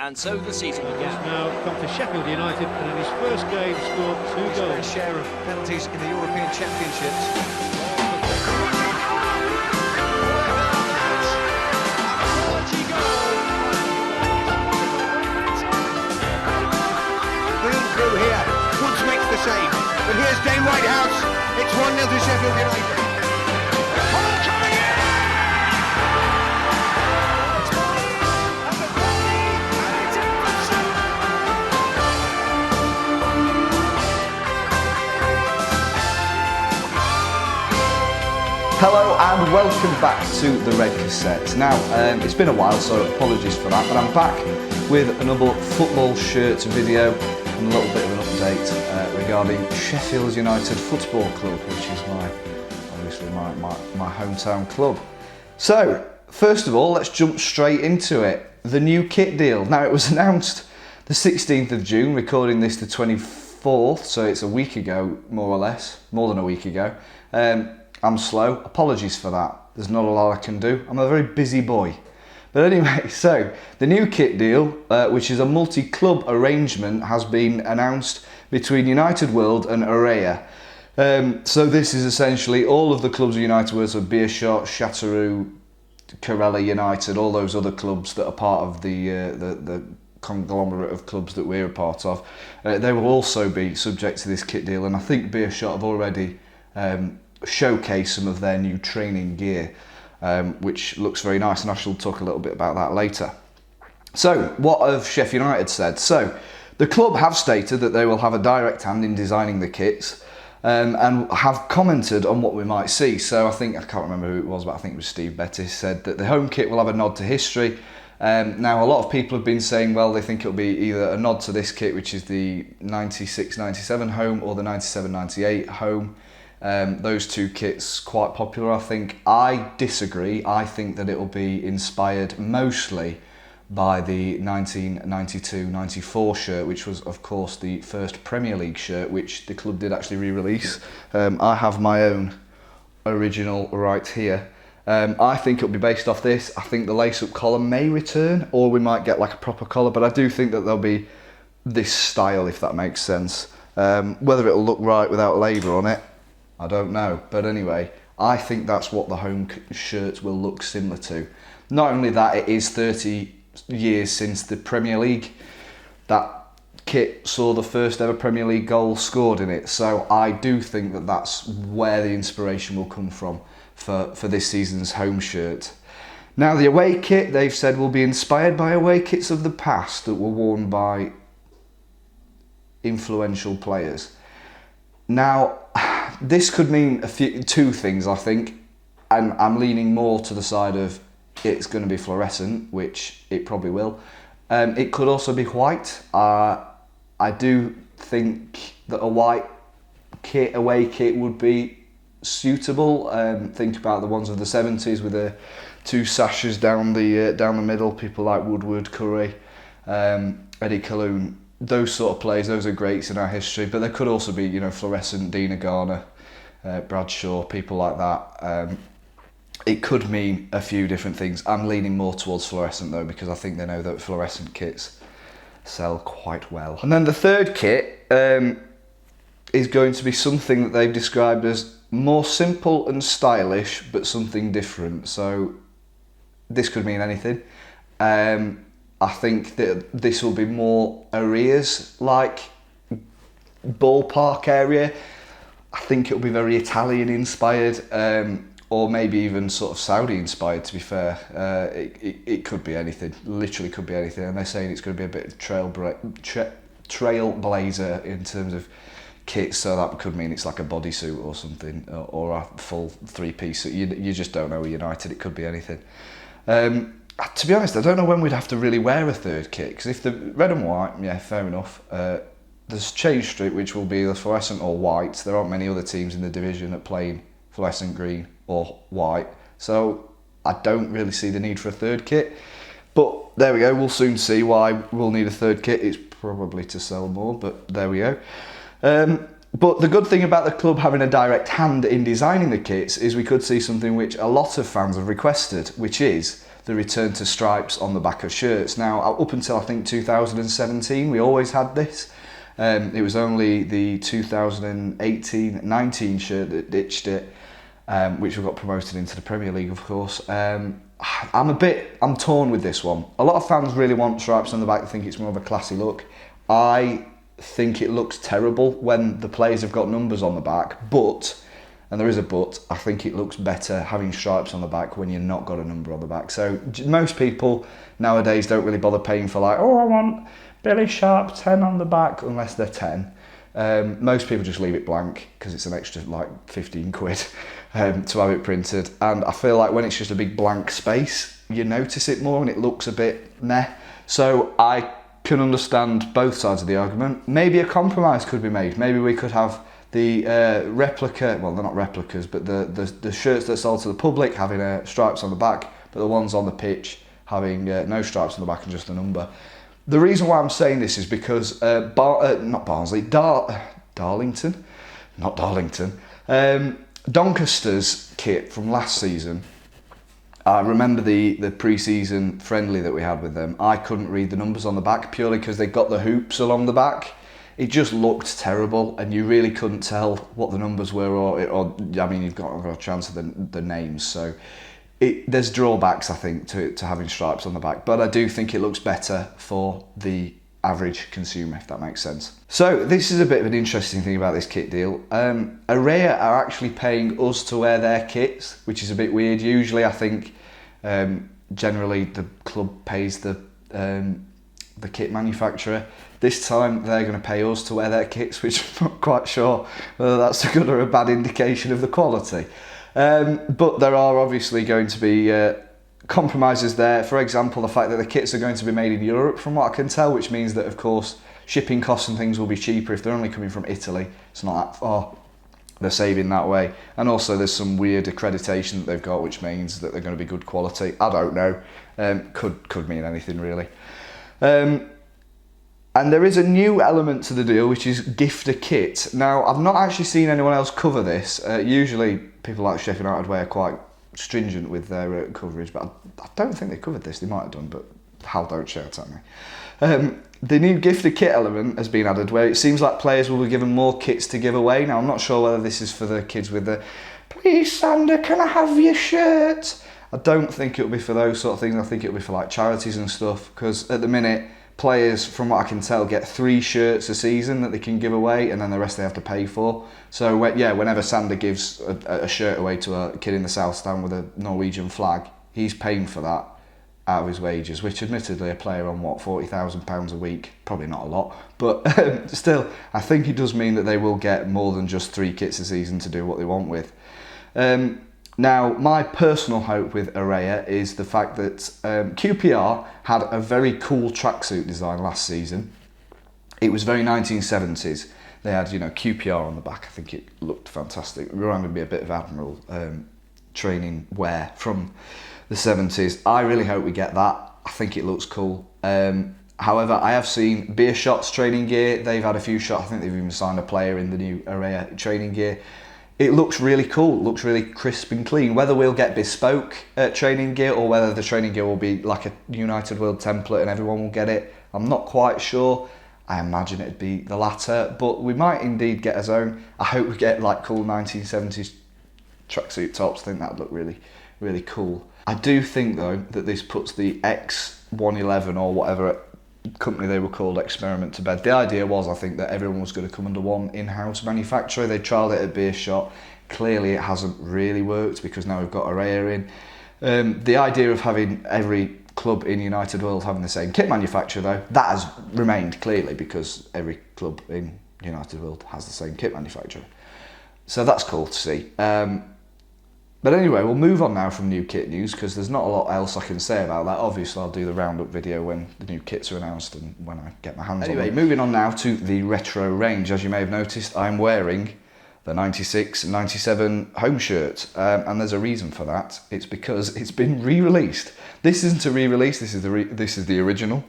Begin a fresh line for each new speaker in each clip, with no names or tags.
And so the season began.
He's now come to Sheffield United and in his first game scored 2 goals.
His share of penalties in the European Championships.
Green through here. Woods makes the save. But here's Dane Whitehouse. It's 1-0 to Sheffield United.
Hello and welcome back to the Red Cassette. Now, it's been a while, so apologies for that, but I'm back with another football shirt video and a little bit of an update regarding Sheffield United Football Club, which is obviously my hometown club. So, first of all, let's jump straight into it. The new kit deal. Now, it was announced the 16th of June, recording this the 24th, so it's a week ago, more or less, more than a week ago. I'm slow, apologies for that. There's not a lot I can do. I'm a very busy boy. But anyway, so the new kit deal, which is a multi-club arrangement, has been announced between United World and Errea. So this is essentially all of the clubs of United World, so Beershot, Chattereau, Errea United, all those other clubs that are part of the conglomerate of clubs that we're a part of. They will also be subject to this kit deal, and I think Beershot have already showcase some of their new training gear, which looks very nice, and I shall talk a little bit about that later. So, what have Sheffield United said? So, the club have stated that they will have a direct hand in designing the kits, and have commented on what we might see. So, I can't remember who it was, but I think it was Steve Bettis, said that the home kit will have a nod to history. Now, a lot of people have been saying, well, they think it'll be either a nod to this kit, which is the 96-97 home, or the 97-98 home. Those two kits quite popular, I think. I disagree. I think that it will be inspired mostly by the 1992-94 shirt, which was of course the first Premier League shirt, which the club did actually re-release. I have my own original right here. I think it'll be based off this. I think the lace-up collar may return, or we might get like a proper collar, but I do think that there'll be this style, if that makes sense. Whether it'll look right without labour on it, I don't know, but anyway, I think that's what the home shirt will look similar to. Not only that, it is 30 years since the Premier League. That kit saw the first ever Premier League goal scored in it, so I do think that that's where the inspiration will come from for this season's home shirt. Now, the away kit, they've said, will be inspired by away kits of the past that were worn by influential players. Now, this could mean two things, I think, and I'm leaning more to the side of it's going to be fluorescent, which it probably will. It could also be white. I do think that a white kit, away kit, would be suitable. Think about the ones of the 70s with the two sashes down the middle. People like Woodward, Curry, Eddie Calhoun. Those sort of players, those are greats in our history, but there could also be, fluorescent Dina Garner, Bradshaw, people like that. It could mean a few different things. I'm leaning more towards fluorescent though, because I think they know that fluorescent kits sell quite well. And then the third kit is going to be something that they've described as more simple and stylish, but something different. So this could mean anything. I think that this will be more Errea's like ballpark area. I think it'll be very Italian inspired, or maybe even sort of Saudi inspired, to be fair. It could be anything, literally could be anything. And they're saying it's going to be a bit of trailblazer in terms of kit, so that could mean it's like a bodysuit or something, or a full three-piece suit. You just don't know with United, it could be anything. To be honest, I don't know when we'd have to really wear a third kit, because if the red and white, yeah, fair enough. There's Change Street, which will be the fluorescent or white. There aren't many other teams in the division that play in fluorescent green or white, so I don't really see the need for a third kit. But there we go, we'll soon see why we'll need a third kit. It's probably to sell more, but there we go. But the good thing about the club having a direct hand in designing the kits is we could see something which a lot of fans have requested, which is the return to stripes on the back of shirts. Now, up until I think 2017, we always had this. It was only the 2018-19 shirt that ditched it, which we got promoted into the Premier League, of course. I'm torn with this one. A lot of fans really want stripes on the back. They think it's more of a classy look. I think it looks terrible when the players have got numbers on the back, but, and there is a but, I think it looks better having stripes on the back when you've not got a number on the back. So most people nowadays don't really bother paying for like, oh, I want Billy Sharp 10 on the back, unless they're 10. Most people just leave it blank because it's an extra like 15 quid to have it printed. And I feel like when it's just a big blank space, you notice it more and it looks a bit meh. So I can understand both sides of the argument. Maybe a compromise could be made. Maybe we could have the replica, well, they're not replicas, but the shirts that sold to the public having stripes on the back, but the ones on the pitch having no stripes on the back and just a number. The reason why I'm saying this is because Doncaster's kit from last season, I remember the pre-season friendly that we had with them. I couldn't read the numbers on the back purely because they got the hoops along the back. It just looked terrible, and you really couldn't tell what the numbers were, or I mean, you've got a chance of the names. So there's drawbacks, I think, to having stripes on the back, but I do think it looks better for the average consumer, if that makes sense. So this is a bit of an interesting thing about this kit deal. Errea are actually paying us to wear their kits, which is a bit weird. Usually I think generally the club pays the kit manufacturer. This time they're going to pay us to wear their kits, which I'm not quite sure whether that's a good or a bad indication of the quality. But there are obviously going to be compromises there. For example, the fact that the kits are going to be made in Europe, from what I can tell, which means that, of course, shipping costs and things will be cheaper if they're only coming from Italy. It's not that far. They're saving that way. And also there's some weird accreditation that they've got, which means that they're going to be good quality. I don't know. Could mean anything, really. And there is a new element to the deal, which is gift a kit. Now, I've not actually seen anyone else cover this. Usually people like Sheffield United are quite stringent with their coverage, but I don't think they covered this. They might have done, but Hal, don't shout at me. The new gift a kit element has been added, where it seems like players will be given more kits to give away. Now, I'm not sure whether this is for the kids with the, please Sander, can I have your shirt? I don't think it'll be for those sort of things. I think it'll be for like charities and stuff, because at the minute, players, from what I can tell, get 3 shirts a season that they can give away, and then the rest they have to pay for. So yeah, whenever Sander gives a shirt away to a kid in the South Stand with a Norwegian flag, he's paying for that out of his wages, which admittedly a player on what, £40,000 a week, probably not a lot, but still, I think it does mean that they will get more than just 3 kits a season to do what they want with. Now, my personal hope with Errea is the fact that QPR had a very cool tracksuit design last season. It was very 1970s. They had, QPR on the back. I think it looked fantastic. It reminded me a bit of Admiral training wear from the 70s. I really hope we get that. I think it looks cool. However, I have seen Beershot's training gear. They've had a few shots. I think they've even signed a player in the new Errea training gear. It looks really cool, it looks really crisp and clean. Whether we'll get bespoke training gear or whether the training gear will be like a United World template and everyone will get it, I'm not quite sure. I imagine it'd be the latter, but we might indeed get our own. I hope we get like cool 1970s tracksuit tops. I think that'd look really, really cool. I do think though that this puts the X111 or whatever company they were called experiment to bed. The idea was, I think, that everyone was going to come under one in-house manufacturer. They trialled it at Beershot. Clearly it hasn't really worked because now we've got Errea in. The idea of having every club in United World having the same kit manufacturer though, that has remained clearly because every club in United World has the same kit manufacturer. So that's cool to see. But anyway, we'll move on now from new kit news because there's not a lot else I can say about that. Obviously, I'll do the roundup video when the new kits are announced and when I get my hands on them. Anyway, moving on now to the retro range. As you may have noticed, I'm wearing the 96 and 97 home shirt. And there's a reason for that. It's because it's been re-released. This isn't a re-release, this is the original.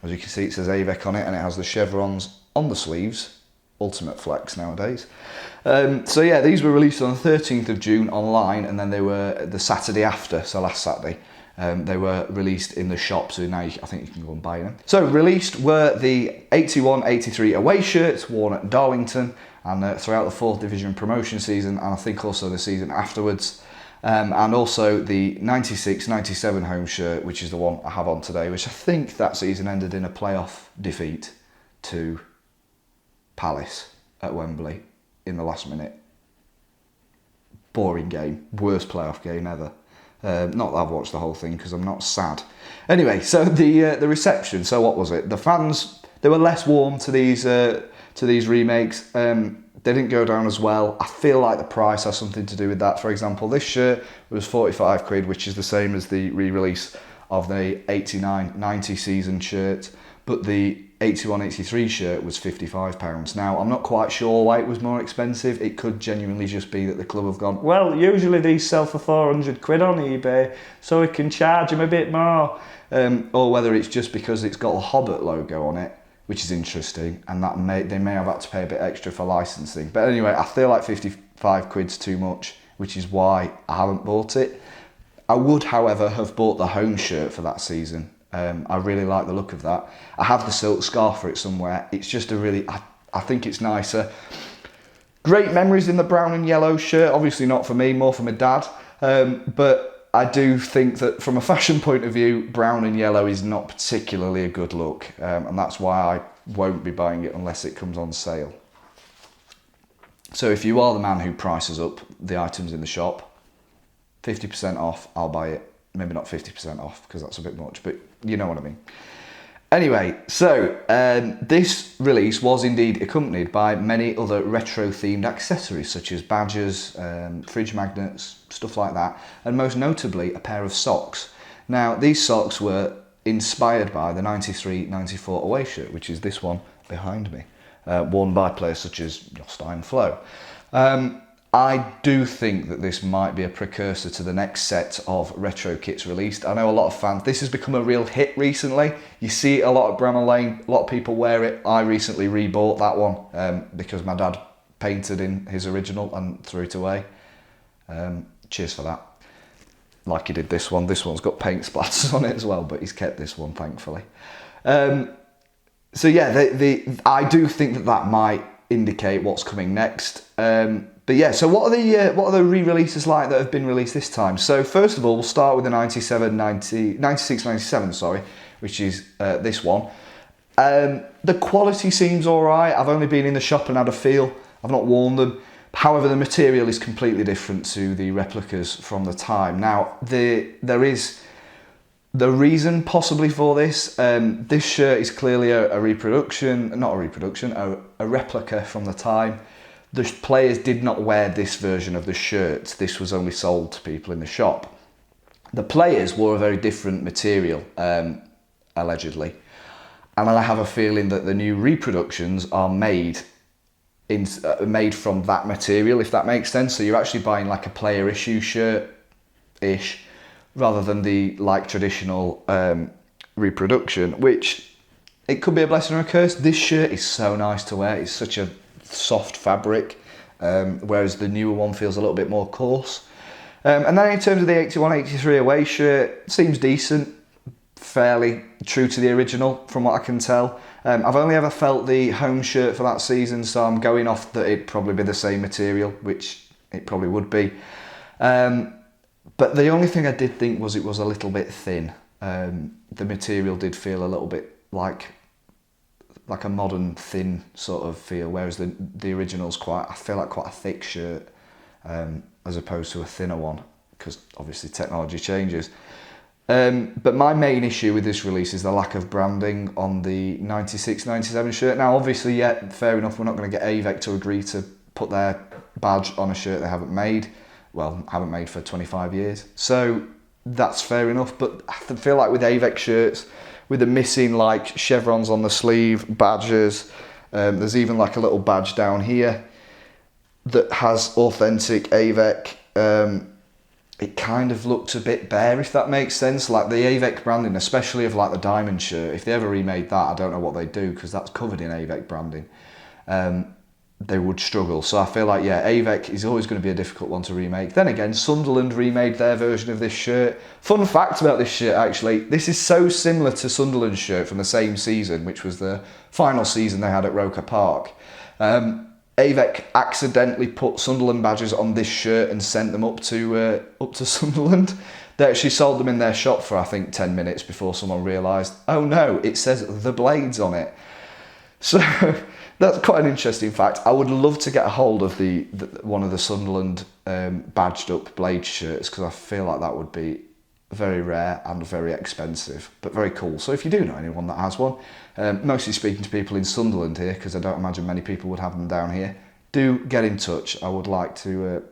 As you can see, it says AVEC on it and it has the chevrons on the sleeves. Ultimate flex nowadays. So yeah, these were released on the 13th of June online, and then they were the Saturday after, so last Saturday, They were released in the shop, so now I think you can go and buy them. So released were the 81-83 away shirts worn at Darlington and throughout the 4th Division promotion season, and I think also the season afterwards. And also the 96-97 home shirt, which is the one I have on today, which I think that season ended in a playoff defeat to Palace at Wembley in the last minute. Boring game, worst playoff game ever. Not that I've watched the whole thing because I'm not sad. Anyway, so the reception. So what was it? The fans, they were less warm to these remakes. They didn't go down as well. I feel like the price has something to do with that. For example, this shirt was 45 quid, which is the same as the re-release of the 89-90 season shirt, but the 81-83 shirt was £55. Now, I'm not quite sure why it was more expensive. It could genuinely just be that the club have gone, well, usually these sell for 400 quid on eBay, so we can charge them a bit more. Or whether it's just because it's got a Hobbit logo on it, which is interesting, and that they may have had to pay a bit extra for licensing. But anyway, I feel like 55 quid's too much, which is why I haven't bought it. I would, however, have bought the home shirt for that season. I really like the look of that. I have the silk scarf for it somewhere. It's just I think it's nicer. Great memories in the brown and yellow shirt. Obviously not for me, more for my dad. But I do think that from a fashion point of view, brown and yellow is not particularly a good look. And that's why I won't be buying it unless it comes on sale. So if you are the man who prices up the items in the shop, 50% off, I'll buy it. Maybe not 50% off because that's a bit much, but you know what I mean. Anyway, so this release was indeed accompanied by many other retro-themed accessories such as badges, fridge magnets, stuff like that, and most notably a pair of socks. Now, these socks were inspired by the 93-94 away shirt, which is this one behind me, worn by players such as Jostein Flo. I do think that this might be a precursor to the next set of retro kits released. I know a lot of fans, this has become a real hit recently. You see it a lot at Bramall Lane, a lot of people wear it. I recently rebought that one because my dad painted in his original and threw it away. Cheers for that. Like he did this one. This one's got paint splatters on it as well, but he's kept this one, thankfully. So yeah, I do think that might indicate what's coming next. But yeah, so what are the re-releases like that have been released this time? So first of all, we'll start with the 96-97, sorry, which is this one. The quality seems all right. I've only been in the shop and had a feel. I've not worn them. However, the material is completely different to the replicas from the time. Now, there is the reason possibly for this. This shirt is clearly a replica from the time. The players did not wear this version of the shirt. This was only sold to people in the shop. The players wore a very different material, allegedly. And I have a feeling that the new reproductions are made from that material, if that makes sense. So you're actually buying like a player issue shirt-ish, rather than the like traditional reproduction, which it could be a blessing or a curse. This shirt is so nice to wear. It's such a soft fabric, whereas the newer one feels a little bit more coarse. And then in terms of the 81-83 away shirt, seems decent, fairly true to the original from what I can tell. I've only ever felt the home shirt for that season, so I'm going off that it'd probably be the same material, which it probably would be. But the only thing I did think was it was a little bit thin. The material did feel a little bit like a modern thin sort of feel, whereas the original's I feel like quite a thick shirt, as opposed to a thinner one, because obviously technology changes. But my main issue with this release is the lack of branding on the 96-97 shirt. Now obviously, yeah, fair enough, we're not going to get AVEC to agree to put their badge on a shirt they haven't made for 25 years. So that's fair enough, but I feel like with AVEC shirts, with the missing like chevrons on the sleeve, badges, there's even like a little badge down here that has authentic AVEC. It kind of looked a bit bare, if that makes sense. Like the AVEC branding, especially of like the diamond shirt, if they ever remade that, I don't know what they'd do, because that's covered in AVEC branding. they would struggle. So I feel like, yeah, Avec is always going to be a difficult one to remake. Then again, Sunderland remade their version of this shirt. Fun fact about this shirt, actually, this is so similar to Sunderland's shirt from the same season, which was the final season they had at Roker Park. Avec accidentally put Sunderland badges on this shirt and sent them up to Sunderland. They actually sold them in their shop for, I think, 10 minutes before someone realised, oh no, it says The Blades on it. So that's quite an interesting fact. I would love to get a hold of one of the Sunderland badged up Blade shirts, because I feel like that would be very rare and very expensive, but very cool. So if you do know anyone that has one, mostly speaking to people in Sunderland here, because I don't imagine many people would have them down here, do get in touch. I would like to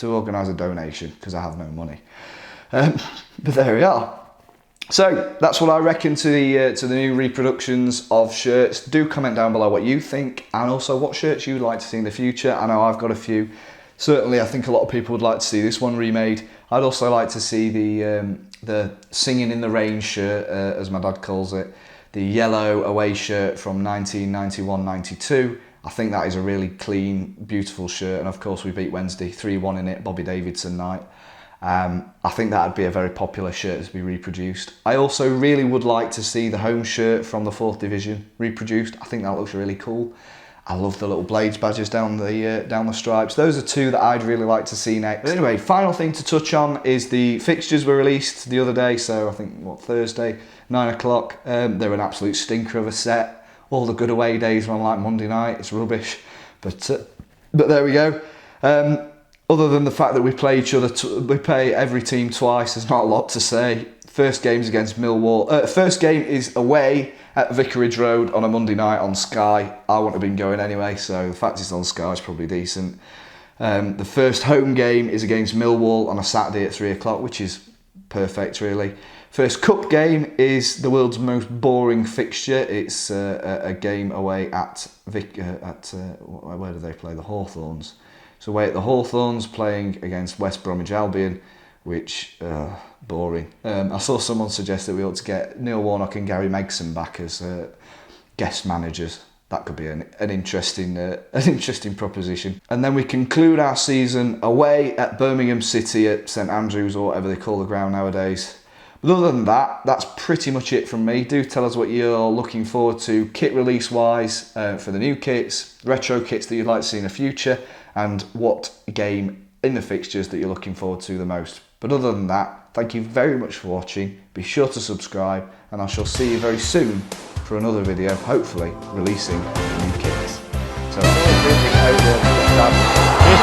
organise a donation, because I have no money. But there we are. So that's what I reckon to the new reproductions of shirts. Do comment down below what you think, and also what shirts you would like to see in the future. I know I've got a few. Certainly, I think a lot of people would like to see this one remade. I'd also like to see the Singing in the Rain shirt, as my dad calls it, the yellow away shirt from 1991-92. I think that is a really clean, beautiful shirt, and of course we beat Wednesday 3-1 in it, Bobby Davidson night. I think that would be a very popular shirt to be reproduced. I also really would like to see the home shirt from the 4th Division reproduced. I think that looks really cool. I love the little Blades badges down the stripes. Those are two that I'd really like to see next. But anyway, final thing to touch on is the fixtures were released the other day, so I think, Thursday, 9 o'clock. They're an absolute stinker of a set. All the good away days were on like Monday night. It's rubbish. But there we go. Other than the fact that we play each other, we play every team twice, there's not a lot to say. First game's against Millwall. First game is away at Vicarage Road on a Monday night on Sky. I wouldn't have been going anyway, so the fact it's on Sky is probably decent. The first home game is against Millwall on a Saturday at 3 o'clock, which is perfect, really. First cup game is the world's most boring fixture. It's a game away at where do they play? The Hawthorns. So away at the Hawthorns, playing against West Bromwich Albion, which, boring. I saw someone suggest that we ought to get Neil Warnock and Gary Megson back as guest managers. That could be an interesting proposition. And then we conclude our season away at Birmingham City at St Andrews, or whatever they call the ground nowadays. But other than that, that's pretty much it from me. Do tell us what you're looking forward to kit release wise for the new kits, retro kits that you'd like to see in the future, and what game in the fixtures that you're looking forward to the most. But other than that, thank you very much for watching. Be sure to subscribe, and I shall see you very soon for another video, hopefully releasing new kits. So,
Here's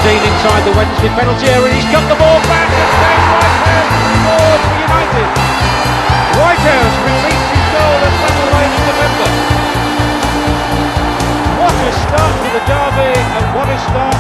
Dean inside the Wednesday penalty area, he's got the ball back, and Dave Whitehouse scores for United. Whitehouse repeats his goal at Bramall Lane in November. What a start to the derby, and what a start